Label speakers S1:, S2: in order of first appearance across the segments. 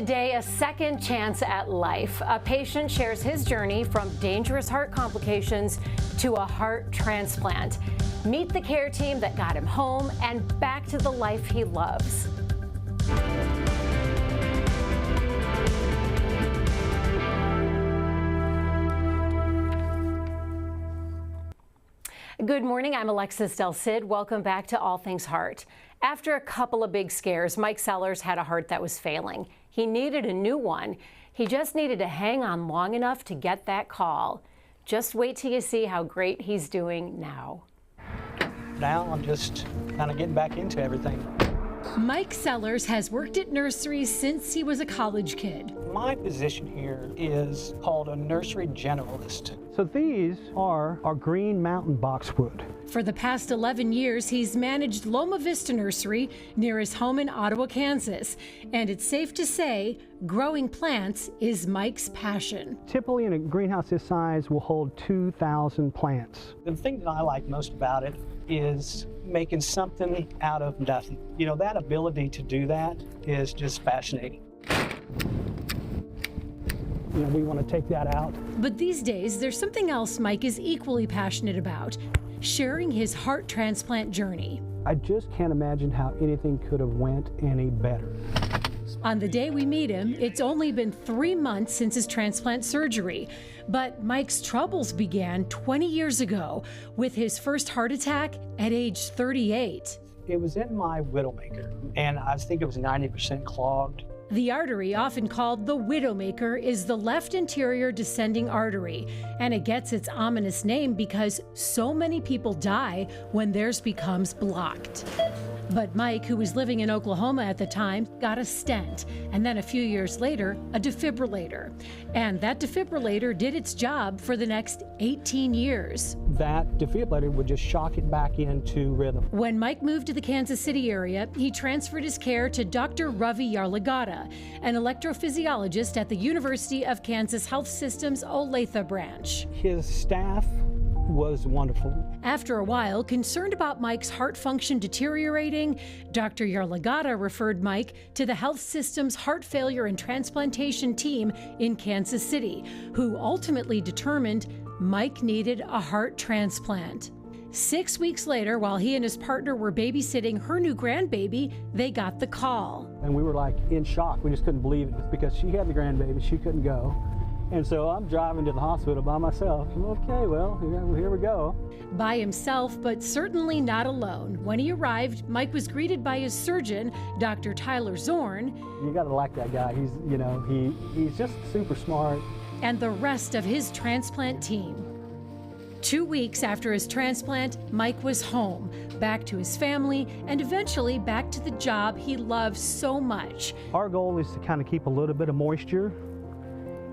S1: Today, a second chance at life. A patient shares his journey from dangerous heart complications to a heart transplant. Meet the care team that got him home and back to the life he loves. Good morning, I'm Alexis Del Cid. Welcome back to All Things Heart. After a couple of big scares, Mike Sellars had a heart that was failing. He needed a new one. He just needed to hang on long enough to get that call. Just wait till you see how great he's doing now.
S2: Now I'm just kind of getting back into everything.
S1: Mike Sellars has worked at nurseries since he was a college kid.
S2: My position here is called a nursery generalist.
S3: So these are our green mountain boxwood.
S1: For the past 11 years, he's managed Loma Vista Nursery near his home in Ottawa, Kansas. And it's safe to say, growing plants is Mike's passion.
S3: Typically in a greenhouse this size will hold 2,000 plants.
S2: The thing that I like most about it is making something out of nothing. You know, that ability to do that is just fascinating.
S3: You know, we want to take that out.
S1: But these days, there's something else Mike is equally passionate about, sharing his heart transplant journey.
S3: I just can't imagine how anything could have went any better.
S1: On the day we meet him, it's only been 3 months since his transplant surgery. But Mike's troubles began 20 years ago with his first heart attack at age 38.
S2: It was in my widowmaker, and I think it was 90% clogged.
S1: The artery, often called the widowmaker, is the left anterior descending artery, and it gets its ominous name because so many people die when theirs becomes blocked. But Mike, who was living in Oklahoma at the time, got a stent, and then a few years later, a defibrillator. And that defibrillator did its job for the next 18 years.
S3: That defibrillator would just shock it back into rhythm.
S1: When Mike moved to the Kansas City area, he transferred his care to Dr. Ravi Yarlagadda, an electrophysiologist at the University of Kansas Health System's Olathe branch.
S3: His staff was wonderful.
S1: After a while, concerned about Mike's heart function deteriorating, Dr. Yarlagadda referred Mike to the health system's heart failure and transplantation team in Kansas City, who ultimately determined Mike needed a heart transplant. 6 weeks later, while he and his partner were babysitting her new grandbaby, they got the call.
S3: And we were like in shock. We just couldn't believe it because she had the grandbaby, she couldn't go. And so I'm driving to the hospital by myself. Okay, well, here we go.
S1: By himself, but certainly not alone. When he arrived, Mike was greeted by his surgeon, Dr. Tyler Zorn.
S3: You gotta like that guy. He's just super smart.
S1: And the rest of his transplant team. 2 weeks after his transplant, Mike was home, back to his family, and eventually back to the job he loves so much.
S3: Our goal is to kind of keep a little bit of moisture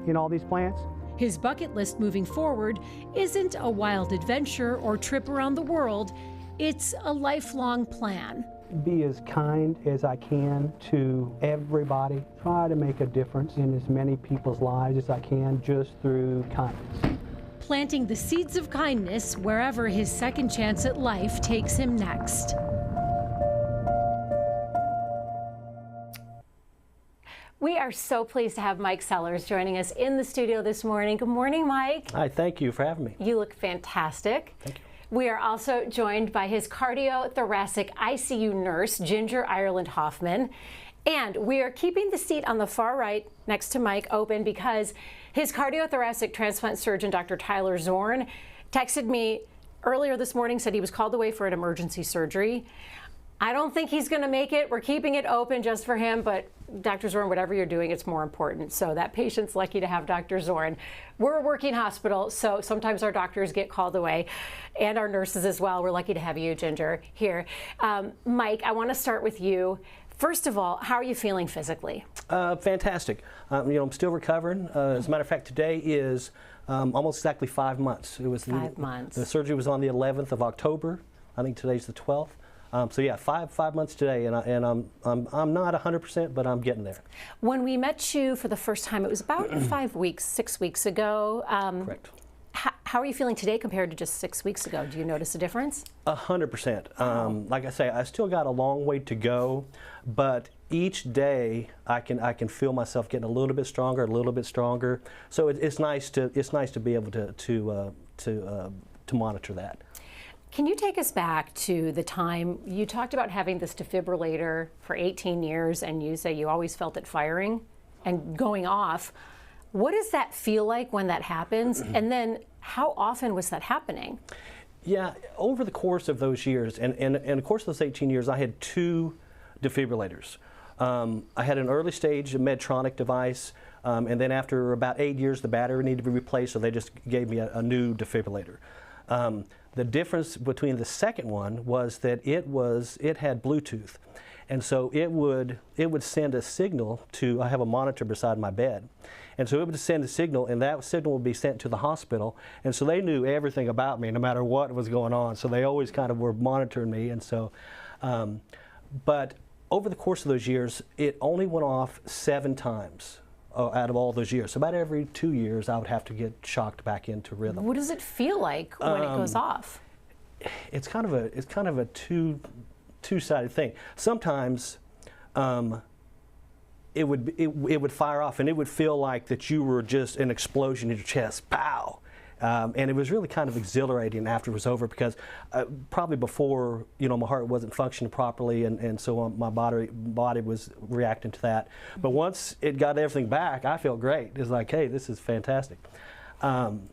S3: in all these plants.
S1: His bucket list moving forward isn't a wild adventure or trip around the world. It's a lifelong plan.
S3: Be as kind as I can to everybody. Try to make a difference in as many people's lives as I can just through kindness.
S1: Planting the seeds of kindness wherever his second chance at life takes him next. We are so pleased to have Mike Sellars joining us in the studio this morning. Good morning, Mike.
S4: Hi, thank you for having me.
S1: You look fantastic.
S4: Thank you.
S1: We are also joined by his cardiothoracic ICU nurse, Ginger Ireland Hoffman. And we are keeping the seat on the far right next to Mike open because his cardiothoracic transplant surgeon, Dr. Tyler Zorn, texted me earlier this morning, said he was called away for an emergency surgery. I don't think he's going to make it. We're keeping it open just for him, but Dr. Zorn, whatever you're doing, it's more important. So that patient's lucky to have Dr. Zorn. We're a working hospital, so sometimes our doctors get called away, and our nurses as well. We're lucky to have you, Ginger, here. Mike, I want to start with you. First of all, how are you feeling physically?
S4: Fantastic. I'm still recovering. As a matter of fact, today is almost exactly 5 months. It was
S1: 5 months.
S4: The surgery was on the 11th of October. I think today's the 12th. So yeah, five months today, and I'm not 100%, but I'm getting there.
S1: When we met you for the first time, it was about 6 weeks ago.
S4: Correct.
S1: How are you feeling today compared to just 6 weeks ago? Do you notice a difference?
S4: 100%. Like I say, I still got a long way to go, but each day I can feel myself getting a little bit stronger. So it's nice to be able to monitor that.
S1: Can you take us back to the time you talked about having this defibrillator for 18 years, and you say you always felt it firing and going off? What does that feel like when that happens? And then how often was that happening?
S4: Yeah, over the course of those years, and of course those 18 years, I had 2 defibrillators. I had an early stage Medtronic device, and then after about 8 years, the battery needed to be replaced, so they just gave me a new defibrillator. The difference between the second one was that it had Bluetooth, and so it would send a signal to. I have a monitor beside my bed, and so it would send a signal, and that signal would be sent to the hospital, and so they knew everything about me, no matter what was going on. So they always kind of were monitoring me, and so, but over the course of those years, it only went off 7 times. Out of all those years. So about every 2 years, I would have to get shocked back into rhythm.
S1: What does it feel like when it goes off?
S4: It's kind of a two-sided thing. Sometimes it would fire off, and it would feel like that you were just an explosion in your chest, pow. And it was really kind of exhilarating after it was over, because probably before, my heart wasn't functioning properly, and so my body was reacting to that. But once it got everything back, I felt great. It's like, hey, this is fantastic. And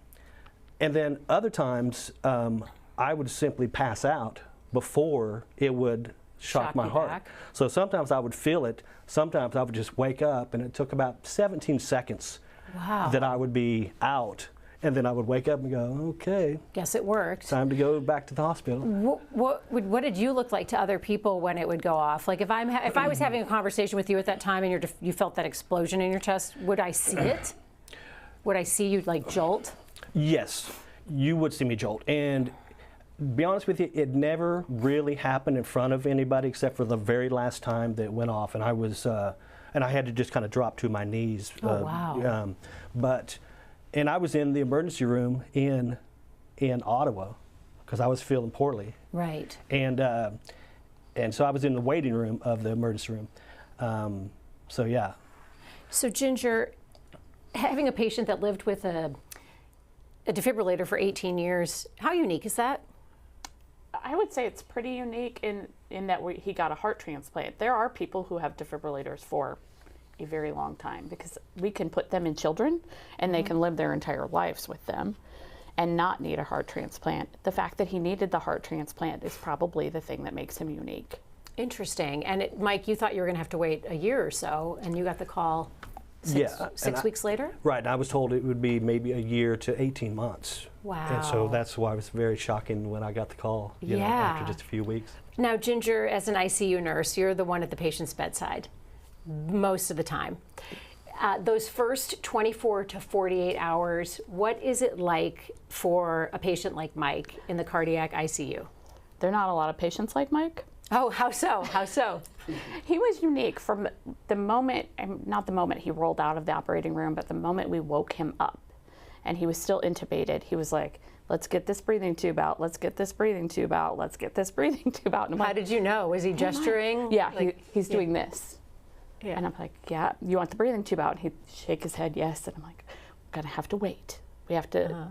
S4: then other times, I would simply pass out before it would shock my heart.
S1: Back.
S4: So sometimes I would feel it, sometimes I would just wake up, and it took about 17 seconds that I would be out. And then I would wake up and go, okay.
S1: Guess it worked.
S4: Time to go back to the hospital.
S1: What did you look like to other people when it would go off? Like if I was having a conversation with you at that time and you felt that explosion in your chest, would I see it? Would I see you like jolt?
S4: Yes, you would see me jolt. And to be honest with you, it never really happened in front of anybody except for the very last time that it went off. And I was, and I had to just kind of drop to my knees.
S1: Oh, wow.
S4: And I was in the emergency room in Ottawa because I was feeling poorly.
S1: Right.
S4: And so I was in the waiting room of the emergency room. So yeah.
S1: So Ginger, having a patient that lived with a defibrillator for 18 years, how unique is that?
S5: I would say it's pretty unique in that he got a heart transplant. There are people who have defibrillators for a very long time because we can put them in children and they can live their entire lives with them and not need a heart transplant. The fact that he needed the heart transplant is probably the thing that makes him unique.
S1: Interesting. And Mike, you thought you were going to have to wait a year or so, and you got the call six weeks later?
S4: Right, and I was told it would be maybe a year to 18 months.
S1: Wow.
S4: And so that's why it was very shocking when I got the call, after just a few weeks.
S1: Now, Ginger, as an ICU nurse, you're the one at the patient's bedside most of the time. Those first 24 to 48 hours, what is it like for a patient like Mike in the cardiac ICU?
S5: There are not a lot of patients like Mike.
S1: Oh, how so? How so?
S5: He was unique from the moment, not the moment he rolled out of the operating room, but the moment we woke him up and he was still intubated. He was like, let's get this breathing tube out. Let's get this breathing tube out. Let's get this breathing tube out. And
S1: how did you know? Was he gesturing?
S5: Yeah, he's doing this.
S1: Yeah.
S5: And I'm like, yeah, you want the breathing tube out? And he'd shake his head, yes. And I'm like, we're going to have to wait. We have to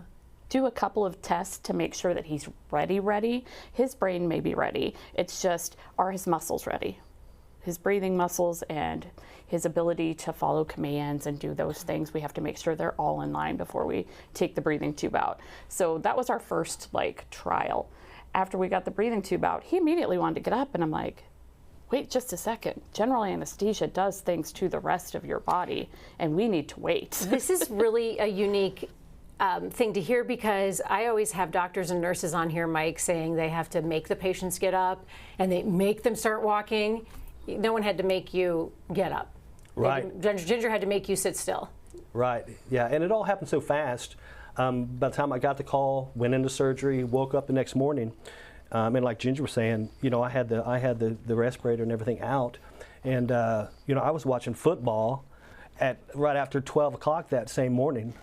S5: do a couple of tests to make sure that he's ready. His brain may be ready. It's just, are his muscles ready? His breathing muscles and his ability to follow commands and do those things, we have to make sure they're all in line before we take the breathing tube out. So that was our first trial. After we got the breathing tube out, he immediately wanted to get up, and I'm like, wait just a second. General anesthesia does things to the rest of your body, and we need to wait.
S1: This is really a unique thing to hear, because I always have doctors and nurses on here, Mike, saying they have to make the patients get up and they make them start walking. No one had to make you get up.
S4: Right.
S1: Ginger had to make you sit still.
S4: Right, yeah, and it all happened so fast. By the time I got the call, went into surgery, woke up the next morning, and like Ginger was saying, I had the respirator and everything out, and I was watching football right after 12 o'clock that same morning,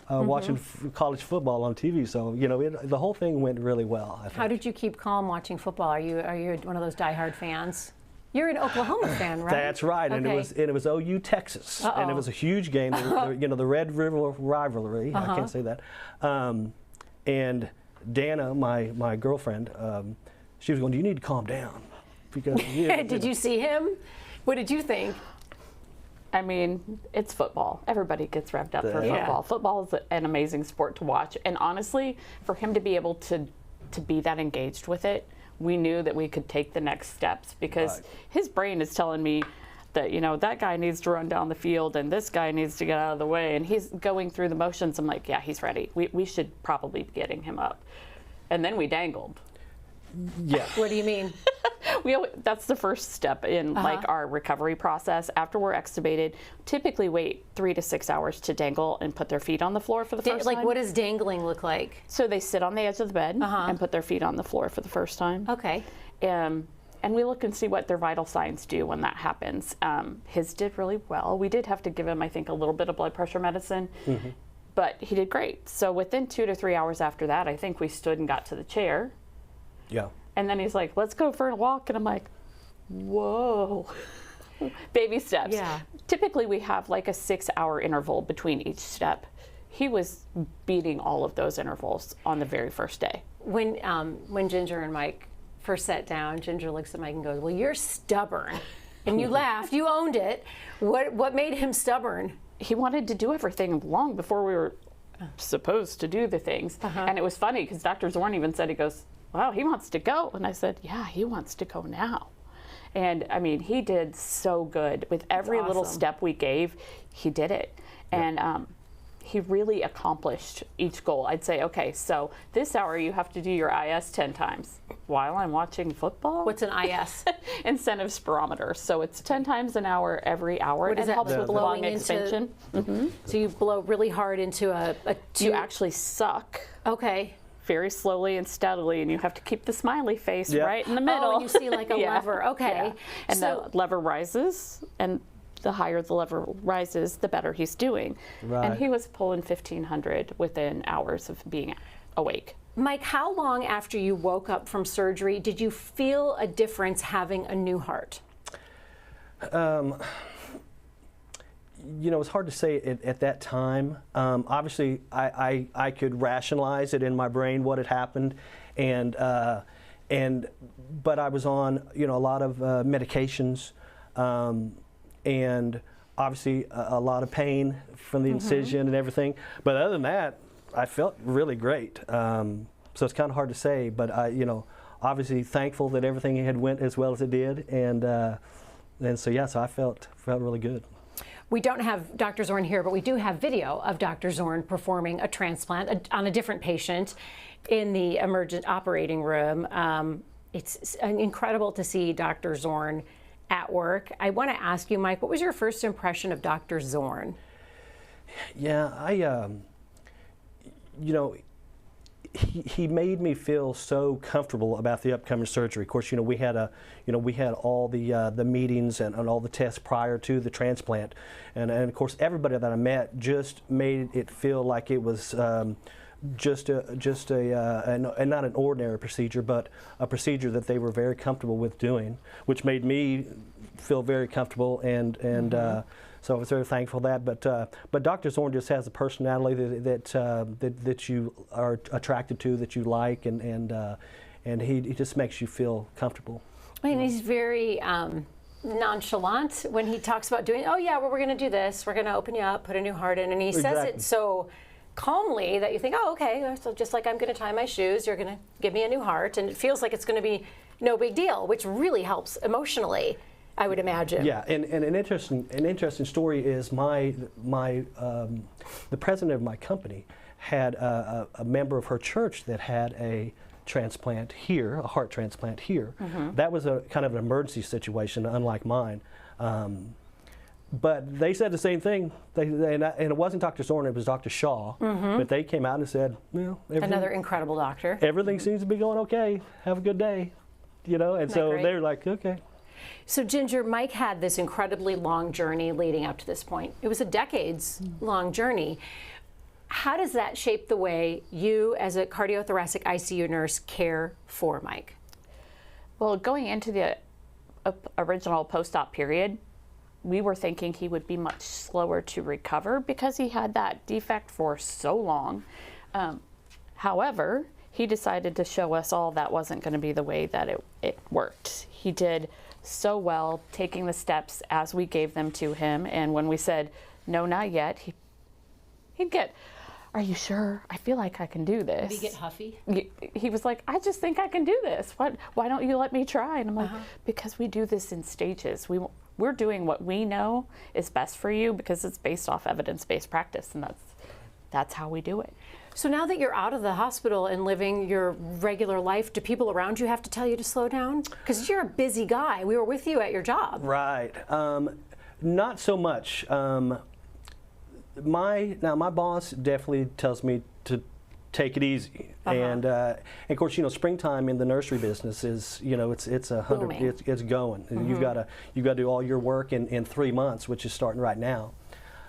S4: watching college football on TV. So the whole thing went really well, I think.
S1: How did you keep calm watching football? Are you one of those diehard fans? You're an Oklahoma fan, right?
S4: That's right, and
S1: Okay.
S4: it was OU Texas, and it was a huge game. The Red River rivalry. I can't say that. And Dana, my girlfriend, she was going, "Do you need to calm down?" Because
S1: Did you see him? What did you think?
S5: I mean, it's football. Everybody gets revved up for
S1: Yeah.
S5: football. Football is an amazing sport to watch. And honestly, for him to be able to be that engaged with it, we knew that we could take the next steps because his brain is telling me that, that guy needs to run down the field and this guy needs to get out of the way. And he's going through the motions. I'm like, yeah, he's ready. We should probably be getting him up. And then we dangled.
S4: Yeah.
S1: What do you mean?
S5: That's the first step in like our recovery process. After we're extubated, typically wait 3 to 6 hours to dangle and put their feet on the floor for the first time.
S1: Like, what does dangling look like?
S5: So they sit on the edge of the bed and put their feet on the floor for the first time.
S1: Okay.
S5: And we look and see what their vital signs do when that happens. His did really well. We did have to give him, I think, a little bit of blood pressure medicine, but he did great. So within 2 to 3 hours after that, I think we stood and got to the chair.
S4: Yeah.
S5: And then he's like, let's go for a walk. And I'm like, whoa. Baby steps.
S1: Yeah.
S5: Typically, we have like a 6-hour interval between each step. He was beating all of those intervals on the very first day.
S1: When Ginger and Mike first sat down, Ginger looks at Mike and goes, "Well, you're stubborn." And you laughed. You owned it. What made him stubborn?
S5: He wanted to do everything long before we were supposed to do the things. And it was funny because Dr. Zorn even said, he goes, "Wow, he wants to go." And I said, "Yeah, he wants to go now." And I mean, he did so good. With every little step we gave, he did it. And he really accomplished each goal. I'd say, okay, so this hour you have to do your IS 10 times while I'm watching football.
S1: What's an IS?
S5: Incentive spirometer. So it's 10 times an hour every hour.
S1: What does that
S5: helps
S1: mean?
S5: with
S1: Blowing
S5: lung
S1: into-
S5: extension.
S1: So you blow really hard into a tube.
S5: You actually suck
S1: Okay.
S5: very slowly and steadily, and you have to keep the smiley face right in the middle.
S1: Oh, and you see like a lever. Okay.
S5: Yeah. And
S1: So-
S5: the lever rises, and the higher the lever rises, the better he's doing.
S4: Right.
S5: And he was pulling 1,500 within hours of being awake.
S1: Mike, how long after you woke up from surgery did you feel a difference having a new heart?
S4: It's hard to say at that time. Obviously, I could rationalize it in my brain what had happened, but I was on a lot of medications, and obviously a lot of pain from the incision and everything. But other than that, I felt really great. So it's kind of hard to say, but obviously thankful that everything had went as well as it did, and so I felt really good.
S1: We don't have Dr. Zorn here, but we do have video of Dr. Zorn performing a transplant on a different patient in the emergent operating room. It's incredible to see Dr. Zorn at work. I want to ask you, Mike, what was your first impression of Dr. Zorn?
S4: Yeah, he made me feel so comfortable about the upcoming surgery. Of course, we had all the meetings and all the tests prior to the transplant, and of course everybody that I met just made it feel like it was just not an ordinary procedure, but a procedure that they were very comfortable with doing, which made me feel very comfortable and. So I was very thankful for that, but Dr. Zorn just has a personality that you are attracted to, that you like, and he just makes you feel comfortable.
S1: I mean, he's very nonchalant when he talks about doing. Oh yeah, well, we're going to do this. We're going to open you up, put a new heart in, and he says it so calmly that you think, oh, okay. So just like I'm going to tie my shoes, you're going to give me a new heart, and it feels like it's going to be no big deal, which really helps emotionally, I would imagine.
S4: Yeah, and an interesting story is the president of my company had a member of her church that had a transplant here, a heart transplant here. That was a kind of an emergency situation, unlike mine. But they said the same thing. And it wasn't Dr. Zorn, it was Dr. Shaw. But they came out and said,
S1: Another incredible doctor.
S4: Everything seems to be going okay. Have a good day. And so
S1: great?
S4: they're like, okay.
S1: So Ginger, Mike had this incredibly long journey leading up to this point. It was a decades-long journey. How does that shape the way you, as a cardiothoracic ICU nurse, care for Mike?
S5: Well, going into the original post-op period, we were thinking he would be much slower to recover because he had that defect for so long. However, he decided to show us all that wasn't going to be the way that it worked. He did so well taking the steps as we gave them to him, and when we said, no, not yet, he'd get, are you sure? I feel like I can do this.
S1: Did he get huffy?
S5: He was like, I just think I can do this. Why don't you let me try? And I'm like, because we do this in stages. We're doing what we know is best for you because it's based off evidence-based practice, and that's how we do it.
S1: So now that you're out of the hospital and living your regular life, do people around you have to tell you to slow down? Because you're a busy guy. We were with you at your job.
S4: Right. Not so much. My boss definitely tells me to take it easy, and of course, springtime in the nursery business is, it's it's going. You've got to do all your work in 3 months, which is starting right now.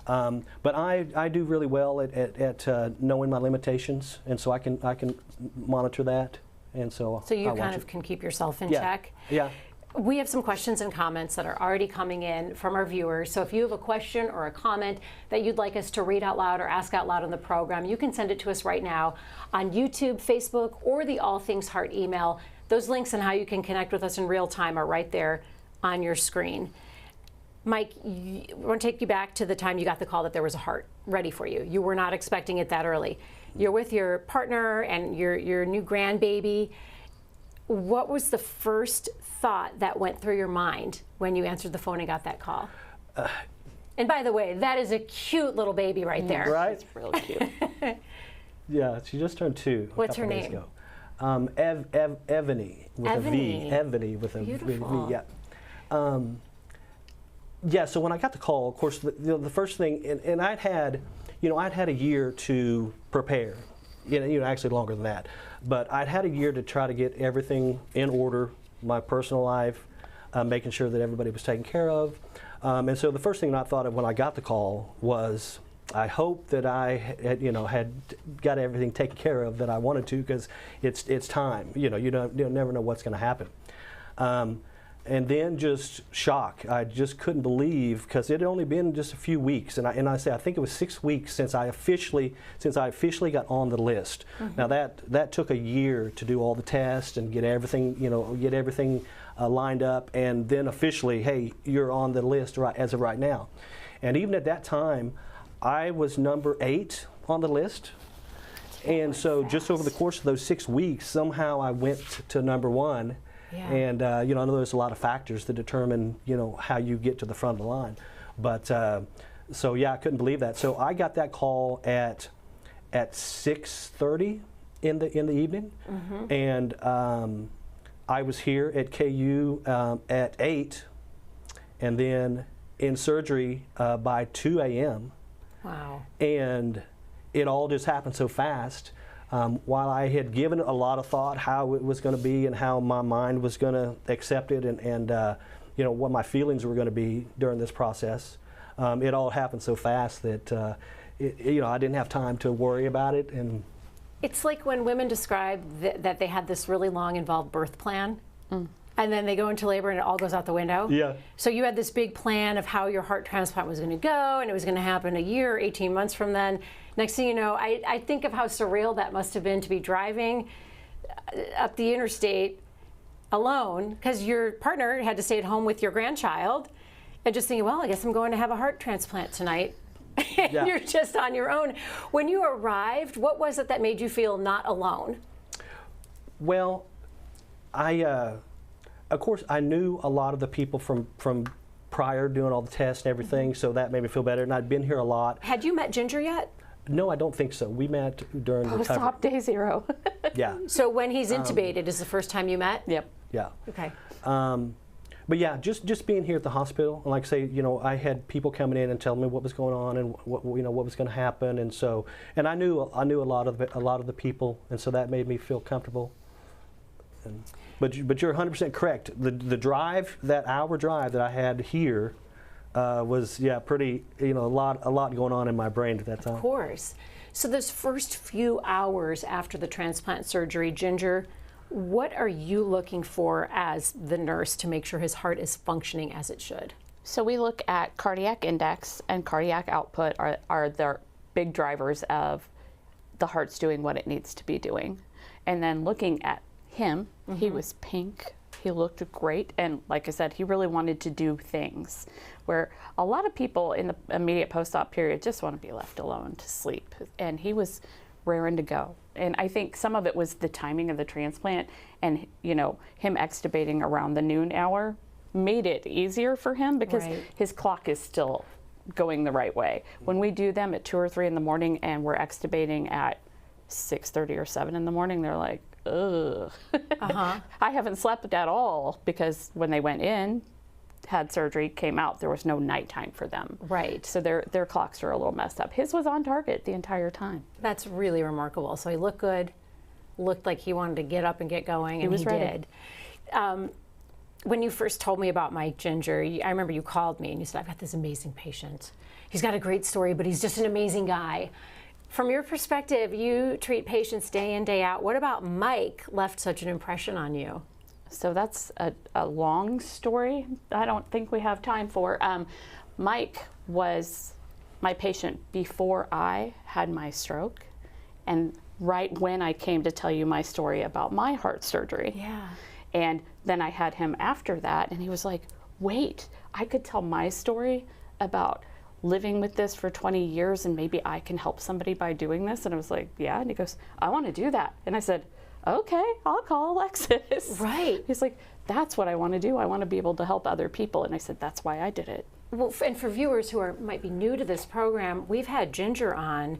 S4: But I do really well at knowing my limitations, and so I can monitor that, and so
S1: you
S4: I
S1: kind of can keep yourself in
S4: Yeah.
S1: check.
S4: Yeah.
S1: We have some questions and comments that are already coming in from our viewers. So if you have a question or a comment that you'd like us to read out loud or ask out loud on the program, you can send it to us right now on YouTube, Facebook, or the All Things Heart email. Those links and how you can connect with us in real time are right there on your screen. Mike, I want to take you back to the time you got the call that there was a heart ready for you. You were not expecting it that early. You're with your partner and your new grandbaby. What was the first thought that went through your mind when you answered the phone and got that call? And by the way, that is a cute little baby right there.
S4: Right?
S5: It's really cute.
S4: Yeah, she just turned 2.
S1: What's her name?
S4: Ago. Ebony with a V. Ebony with a
S1: Beautiful.
S4: V. Yeah. Yeah. So when I got the call, of course, the first thing, and I'd had a year to prepare. Actually longer than that, but I'd had a year to try to get everything in order, my personal life, making sure that everybody was taken care of. And so the first thing I thought of when I got the call was, I hope that I had got everything taken care of that I wanted to, because it's time. You never know what's going to happen. And then just shock. I just couldn't believe, because it had only been just a few weeks, and I think it was 6 weeks since I officially got on the list. Now that took a year to do all the tests and get everything lined up, and then officially, hey, you're on the list as of right now. And even at that time, I was number 8 on the list. And so just over the course of those 6 weeks, somehow I went to number 1.
S1: Yeah.
S4: And I know there's a lot of factors that determine how you get to the front of the line, but so yeah, I couldn't believe that. So I got that call at 6:30 in the evening, and I was here at KU at 8, and then in surgery by 2 a.m.
S1: Wow.
S4: And it all just happened so fast. While I had given it a lot of thought how it was going to be and how my mind was going to accept it, and what my feelings were going to be during this process, it all happened so fast that I didn't have time to worry about it. And
S1: It's like when women describe that they had this really long, involved birth plan, and then they go into labor and it all goes out the window.
S4: Yeah.
S1: So you had this big plan of how your heart transplant was going to go, and it was going to happen a year, 18 months from then. Next thing you know, I think of how surreal that must have been to be driving up the interstate alone, because your partner had to stay at home with your grandchild, and just thinking, well, I guess I'm going to have a heart transplant tonight.
S4: Yeah.
S1: You're just on your own. When you arrived, what was it that made you feel not alone?
S4: Well, of course, I knew a lot of the people from prior, doing all the tests and everything, so that made me feel better, and I'd been here a lot.
S1: Had you met Ginger yet?
S4: No, I don't think so. We met during the recovery.
S5: Post-op day 0.
S4: Yeah.
S1: So when he's intubated is the first time you met?
S5: Yep.
S4: Yeah.
S1: Okay.
S4: But yeah, just being here at the hospital, and like I say, I had people coming in and telling me what was going on and what was going to happen, and so, and I knew a lot of the people, and so that made me feel comfortable. But you're 100% correct. The drive, that hour drive that I had here, was pretty, a lot going on in my brain at that time.
S1: Of course. So those first few hours after the transplant surgery, Ginger, What are you looking for as the nurse to make sure his heart is functioning as it should?
S5: So we look at cardiac index and cardiac output are the big drivers of the heart's doing what it needs to be doing. And then looking at him, he was pink, he looked great, and like I said, he really wanted to do things where a lot of people in the immediate post-op period just want to be left alone to sleep, and he was raring to go. And I think some of it was the timing of the transplant, and you know, him extubating around the noon hour made it easier for him because his clock is still going the right way. When we do them at 2 or 3 in the morning and we're extubating at 6:30 or 7 in the morning, they're like, ugh. I haven't slept at all, because when they went in, had surgery, came out, there was no nighttime for them.
S1: Right.
S5: So their clocks are a little messed up. His was on target the entire time.
S1: That's really remarkable. So he looked good, looked like he wanted to get up and get going, and he did. When you first told me about Mike Ginger, I remember you called me and you said, I've got this amazing patient. He's got a great story, but he's just an amazing guy. From your perspective, you treat patients day in, day out. What about Mike left such an impression on you?
S5: So that's a long story I don't think we have time for. Mike was my patient before I had my stroke, and right when I came to tell you my story about my heart surgery.
S1: Yeah.
S5: And then I had him after that, and he was like, wait, I could tell my story about living with this for 20 years and maybe I can help somebody by doing this. And I was like, yeah. And he goes, I want to do that. And I said, okay, I'll call Alexis.
S1: Right.
S5: He's like, that's what I want to do. I want to be able to help other people. And I said, that's why I did it.
S1: Well, and for viewers who might be new to this program, we've had Ginger on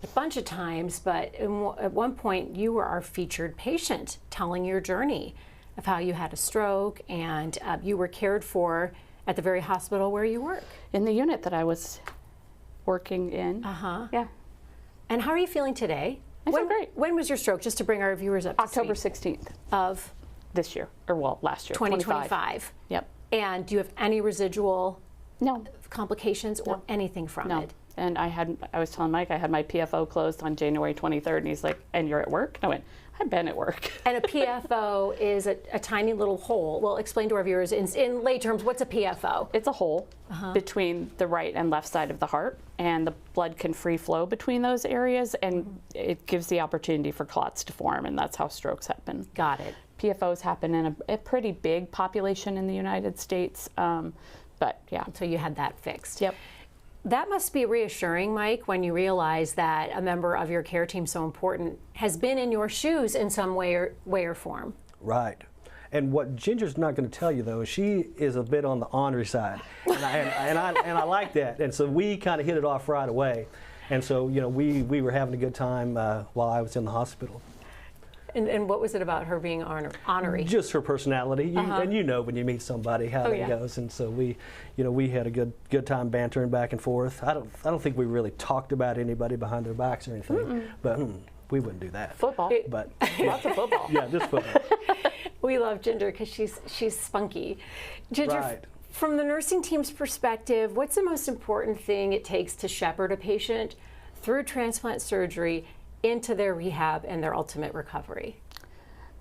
S1: a bunch of times, but at one point you were our featured patient, telling your journey of how you had a stroke and you were cared for at the very hospital where you work.
S5: In the unit that I was working in. Yeah.
S1: And how are you feeling today?
S5: I feel great.
S1: When was your stroke, just to bring our viewers up to
S5: October
S1: speed?
S5: 16th.
S1: Of?
S5: This year, or well, last year.
S1: 2025.
S5: Yep.
S1: And do you have any residual
S5: No.
S1: complications or anything from
S5: No.
S1: it?
S5: And I was telling Mike I had my PFO closed on January 23rd, and he's like, and you're at work? And I went, I've been at work.
S1: And a PFO is a tiny little hole. Well, explain to our viewers in lay terms, what's a PFO?
S5: It's a hole between the right and left side of the heart, and the blood can free flow between those areas, and it gives the opportunity for clots to form, and that's how strokes happen.
S1: Got it.
S5: PFOs happen in a pretty big population in the United States, but yeah.
S1: So you had that fixed.
S5: Yep.
S1: That must be reassuring, Mike, when you realize that a member of your care team so important has been in your shoes in some way or form.
S4: Right. And what Ginger's not going to tell you, though, is she is a bit on the ornery side, and I like that. And so we kind of hit it off right away. And so, you know, we were having a good time while I was in the hospital.
S1: And what was it about her being ornery?
S4: Just her personality, and you know when you meet somebody how that goes. And so we had a good time bantering back and forth. I don't think we really talked about anybody behind their backs or anything, but we wouldn't do that.
S5: Football.
S4: But
S5: Lots of football.
S4: yeah, just football.
S1: We love Ginger because she's spunky. Ginger,
S4: Right.
S1: From the nursing team's perspective, what's the most important thing it takes to shepherd a patient through transplant surgery into their rehab and their ultimate recovery?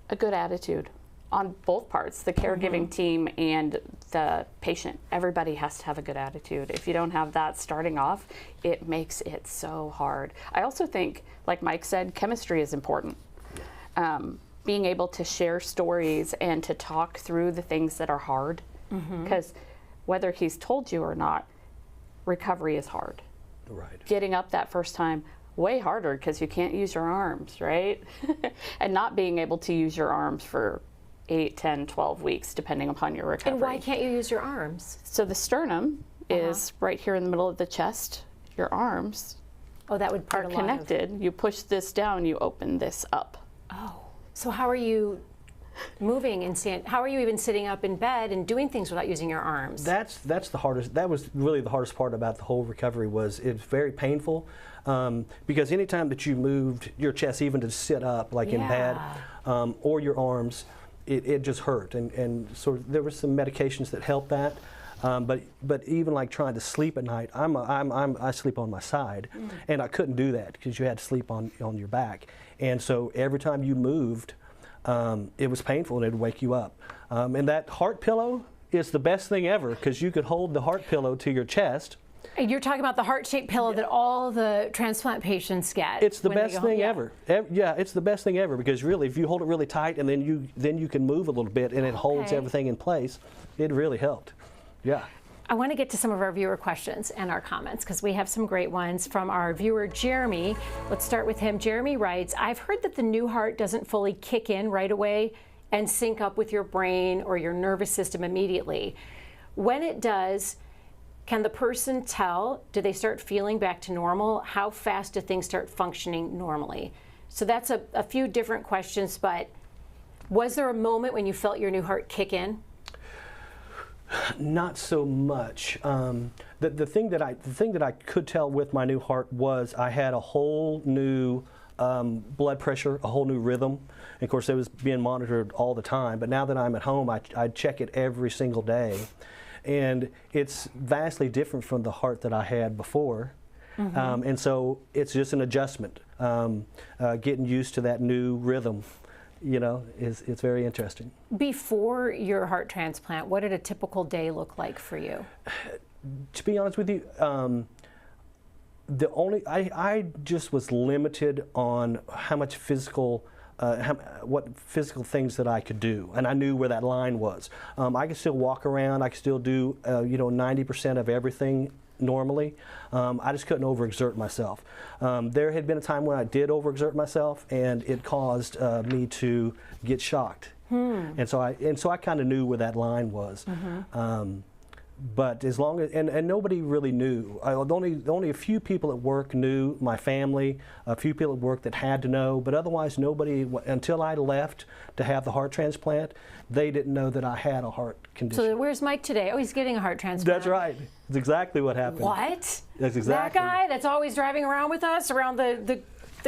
S5: A good attitude on both parts, the caregiving team and the patient. Everybody has to have a good attitude. If you don't have that starting off, it makes it so hard. I also think, like Mike said, chemistry is important. Being able to share stories and to talk through the things that are hard, because whether he's told you or not, recovery is hard.
S4: Right.
S5: Getting up that first time, way harder because you can't use your arms, right? And not being able to use your arms for 8, 10, 12 weeks, depending upon your recovery.
S1: And why can't you use your arms?
S5: So the sternum is right here in the middle of the chest. Your arms
S1: Oh, that would
S5: are connected. You push this down, you open this up.
S1: Oh, so how are you moving and how are you even sitting up in bed and doing things without using your arms?
S4: That's the hardest. That was really the hardest part about the whole recovery. Was it's very painful because anytime that you moved your chest, even to sit up like in bed, or your arms, it just hurt. And so there were some medications that helped that. But even like trying to sleep at night, I sleep on my side, and I couldn't do that because you had to sleep on your back. And so every time you moved, it was painful and it would wake you up. And that heart pillow is the best thing ever because you could hold the heart pillow to your chest.
S1: You're talking about the heart-shaped pillow that all the transplant patients get.
S4: It's the
S1: when they
S4: best
S1: go home.
S4: thing
S1: Yeah.
S4: ever. Yeah, it's the best thing ever because really, if you hold it really tight and then you can move a little bit and it holds
S1: Okay.
S4: everything in place, it really helped. Yeah.
S1: I want to get to some of our viewer questions and our comments because we have some great ones from our viewer Jeremy. Let's start with him. Jeremy writes, I've heard that the new heart doesn't fully kick in right away and sync up with your brain or your nervous system immediately. When it does, can the person tell? Do they start feeling back to normal? How fast do things start functioning normally? So that's a few different questions, but was there a moment when you felt your new heart kick in?
S4: Not so much. The thing that I could tell with my new heart was I had a whole new blood pressure, a whole new rhythm. And of course, it was being monitored all the time. But now that I'm at home, I check it every single day. And it's vastly different from the heart that I had before. Mm-hmm. And so it's just an adjustment. Getting used to that new rhythm, it's very interesting. Before
S1: your heart transplant, what did a typical day look like for you?
S4: To be honest with you, I just was limited on how much what physical things that I could do, and I knew where that line was. I could still walk around. I could still do 90% of everything normally. I just couldn't overexert myself. There had been a time when I did overexert myself, and it caused me to get shocked. And so I kind of knew where that line was. Mm-hmm. But as long as, and nobody really knew. Only a few people at work knew, my family, a few people at work that had to know, but otherwise nobody, until I left to have the heart transplant, they didn't know that I had a heart condition.
S1: So where's Mike today? Oh, he's getting a heart transplant.
S4: That's right. That's exactly what happened.
S1: What?
S4: That's exactly.
S1: That guy that's always driving around with us around the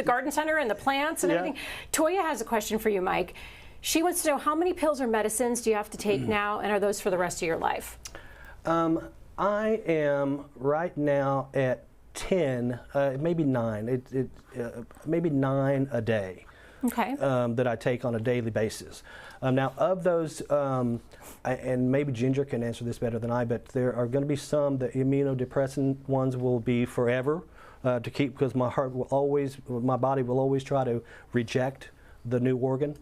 S1: garden center and the plants and everything. Toya has a question for you, Mike. She wants to know, how many pills or medicines do you have to take now, and are those for the rest of your life?
S4: I am right now at 10, maybe 9. Maybe 9 a day.
S1: Okay.
S4: That I take on a daily basis. Now, of those, and maybe Ginger can answer this better than I, but there are going to be some, the immunodepressant ones will be forever to keep, because my body will always try to reject the new organ.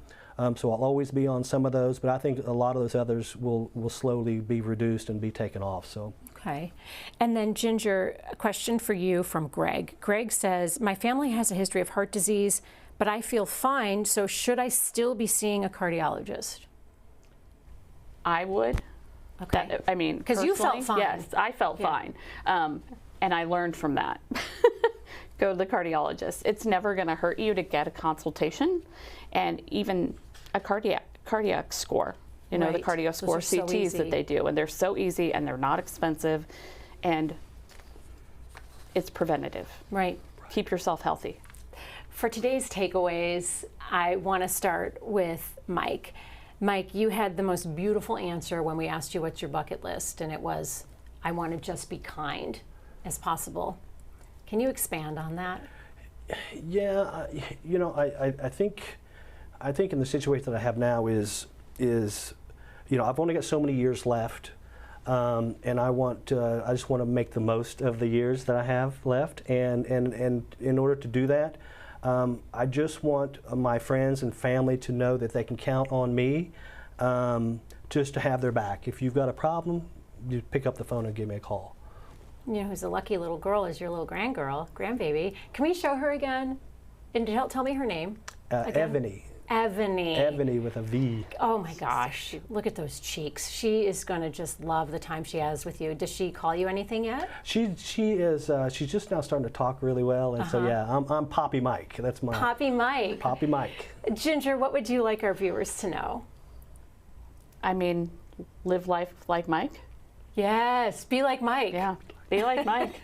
S4: So I'll always be on some of those, but I think a lot of those others will slowly be reduced and be taken off. So.
S1: Okay. And then Ginger, a question for you from Greg. Greg says, my family has a history of heart disease, but I feel fine, so should I still be seeing a cardiologist?
S5: I would.
S1: Okay.
S5: Because
S1: you felt fine.
S5: Yes, I felt fine. And I learned from that. Go to the cardiologist. It's never going to hurt you to get a consultation and even a cardiac score. The cardio score CTs that they do. And they're so easy and they're not expensive. And it's preventative.
S1: Right.
S5: Keep yourself healthy.
S1: For today's takeaways, I want to start with Mike. Mike, you had the most beautiful answer when we asked you what's your bucket list, and it was, I want to just be kind as possible. Can you expand on that?
S4: Yeah, I think in the situation that I have now is I've only got so many years left, and I just want to make the most of the years that I have left, and in order to do that, I just want my friends and family to know that they can count on me, just to have their back. If you've got a problem, you pick up the phone and give me a call.
S1: Who's a lucky little girl is your little grandbaby. Can we show her again? And tell me her name.
S4: Ebony.
S1: Ebony.
S4: Ebony with a V.
S1: Oh my gosh, look at those cheeks. She is going to just love the time she has with you. Does she call you anything yet?
S4: She is. She's just now starting to talk really well, and so yeah, I'm Poppy Mike. That's my
S1: Poppy Mike.
S4: Poppy Mike.
S1: Ginger, what would you like our viewers to know?
S5: Live life like Mike.
S1: Yes, be like Mike.
S5: Yeah, be like Mike.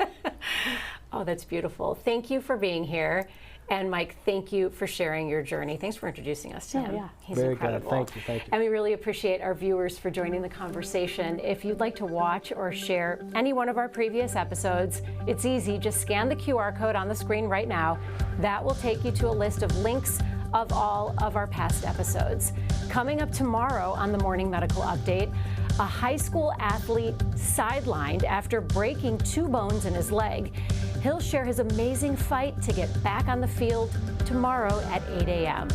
S1: Oh, that's beautiful. Thank you for being here. And Mike, thank you for sharing your journey. Thanks for introducing us to him.
S5: Yeah.
S1: He's
S4: very
S1: incredible.
S4: good. Thank you.
S1: And we really appreciate our viewers for joining the conversation. If you'd like to watch or share any one of our previous episodes, it's easy. Just scan the QR code on the screen right now. That will take you to a list of links of all of our past episodes. Coming up tomorrow on the Morning Medical Update, a high school athlete sidelined after breaking 2 bones in his leg. He'll share his amazing fight to get back on the field tomorrow at 8 a.m.